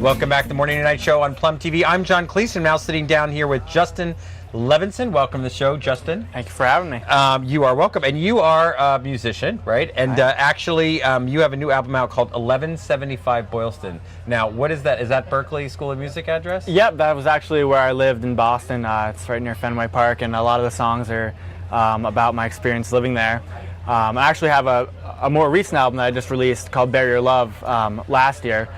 Welcome back to the Morning and Night Show on Plum TV. I'm John Cleese. I'm now sitting down here with Justin Levinson. Welcome to the show, Justin. Thank you for having me. You are welcome. And you are a musician, right? And actually, you have a new album out called 1175 Boylston. Now, what is that? Is that Berklee School of Music address? Yep, that was actually where I lived in Boston. It's right near Fenway Park, and a lot of the songs are about my experience living there. I actually have a more recent album that I just released called Bury Your Love last year.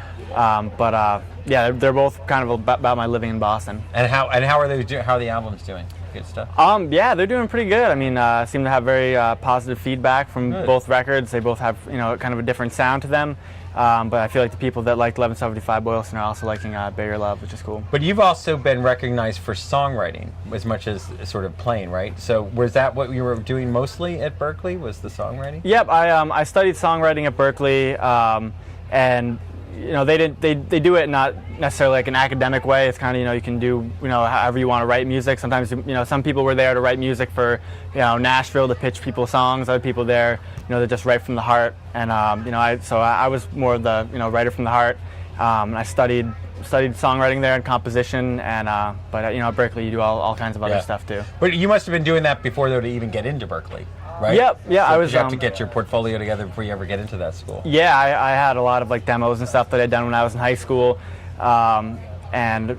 Yeah, they're both kind of about my living in Boston. And how are they? How are the albums doing? Good stuff. Yeah, they're doing pretty good. I mean, seem to have very positive feedback from both records. They both have kind of a different sound to them. But I feel like the people that liked 1175 Boylston are also liking Bury Your Love, which is cool. But you've also been recognized for songwriting as much as sort of playing, right? So was that what you were doing mostly at Berklee? Was the songwriting? Yep, I studied songwriting at Berklee, and they do it not necessarily like an academic way. It's kind of you can do however you want to write music. Sometimes some people were there to write music for Nashville to pitch people songs. Other people there that just write from the heart. And I was more of the writer from the heart. I studied songwriting there and composition. And but at Berklee you do all kinds of other stuff too. But you must have been doing that before though to even get into Berklee. Right? Yep. Yeah, so I was. You have to get your portfolio together before you ever get into that school. Yeah, I had a lot of demos and stuff that I'd done when I was in high school, and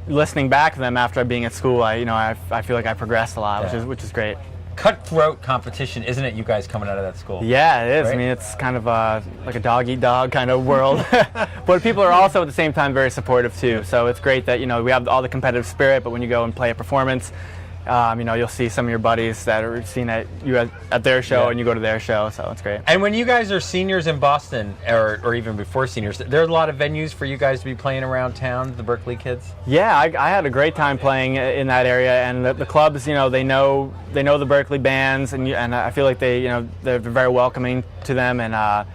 listening back to them after being at school, I feel like I progressed a lot, which is great. Cutthroat competition, isn't it? You guys coming out of that school? Yeah, it is. Right? I mean, it's kind of like a dog eat dog kind of world, but people are also at the same time very supportive too. So it's great that we have all the competitive spirit, but when you go and play a performance. You'll see some of your buddies that are seen at their show, and you go to their show, so it's great. And when you guys are seniors in Boston, or even before seniors, there's a lot of venues for you guys to be playing around town, the Berklee kids? Yeah, I had a great time playing in that area, and the clubs, they know the Berklee bands, and I feel like they're very welcoming to them, and I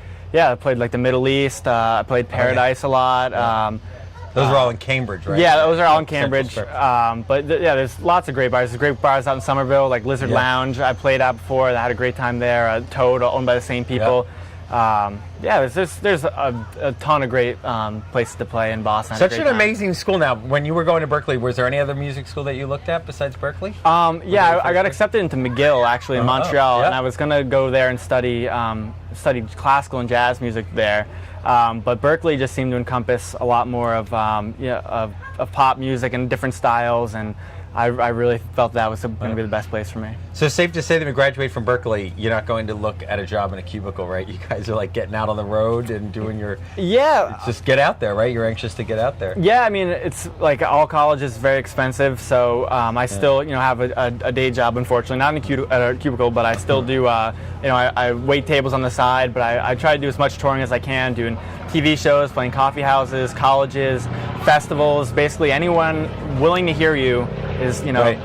played like the Middle East, I played Paradise a lot. Yeah. Those are all in Cambridge, right? Yeah, those are all in Cambridge. There's lots of great bars. There's great bars out in Somerville, like Lizard Lounge. I played out before. I had a great time there. Toad, owned by the same people. There's a ton of great places to play in Boston. Such an amazing school. Now, when you were going to Berklee, was there any other music school that you looked at besides Berklee? I got accepted into McGill actually in Montreal, and I was going to go there and study classical and jazz music there. But Berklee just seemed to encompass a lot more of pop music and different styles, and I really felt that was going to be the best place for me. So safe to say that when you graduate from Berklee, you're not going to look at a job in a cubicle, right? You guys are like getting out on the road and doing your... Yeah. Just get out there, right? You're anxious to get out there. Yeah, I mean, it's like all college is very expensive, so I still, have a day job, unfortunately. Not in a cubicle, but I still do, I wait tables on the side, but I try to do as much touring as I can, doing TV shows, playing coffee houses, colleges, festivals, basically anyone willing to hear you is,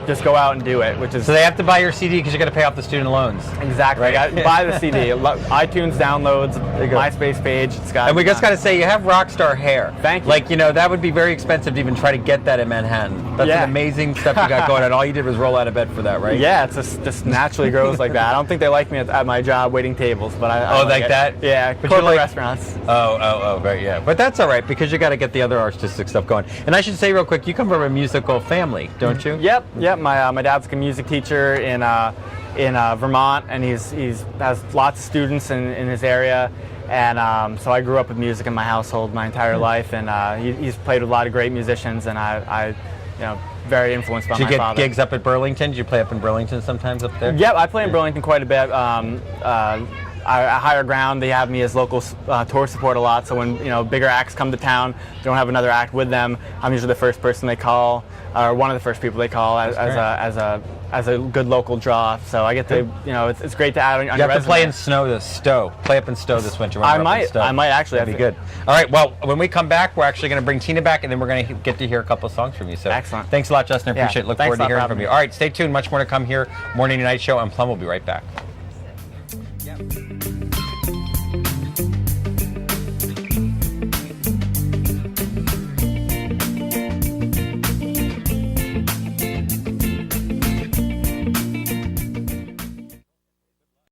just go out and do it, which is... So they have to buy your CD because you're going to pay off the student loans. Exactly. Right? Buy the CD. iTunes downloads, MySpace page. It's got. And we just got to say, you have rock star hair. Thank you. Like, that would be very expensive to even try to get that in Manhattan. That's an amazing stuff you got going on. All you did was roll out of bed for that, right? Yeah, it just naturally grows like that. I don't think they like me at my job waiting tables, but I like that? Yeah, corporate restaurants. Oh, right, yeah. But that's all right because you got to get the other artistic stuff going. And I should say real quick, you come from a musical family, don't you? Yep. My dad's a music teacher in Vermont, and he has lots of students in his area, and so I grew up with music in my household my entire life, and he's played with a lot of great musicians, and I very influenced by my father. Did you get gigs up at Burlington? Did you play up in Burlington sometimes up there? Yep, I play in Burlington quite a bit. Higher Ground, they have me as local tour support a lot, so when bigger acts come to town, they don't have another act with them, I'm usually the first person they call, or one of the first people they call as a good local draw. So I get to, it's great to add on your resume. You have to play in Stowe. Play up in Stowe this winter. I might actually. That'd be good. All right, well, when we come back, we're actually going to bring Tina back, and then we're going to get to hear a couple of songs from you. So excellent. Thanks a lot, Justin. I appreciate it. Look forward to hearing from you. All right, stay tuned. Much more to come here. Morning and Night Show, and Plum will be right back.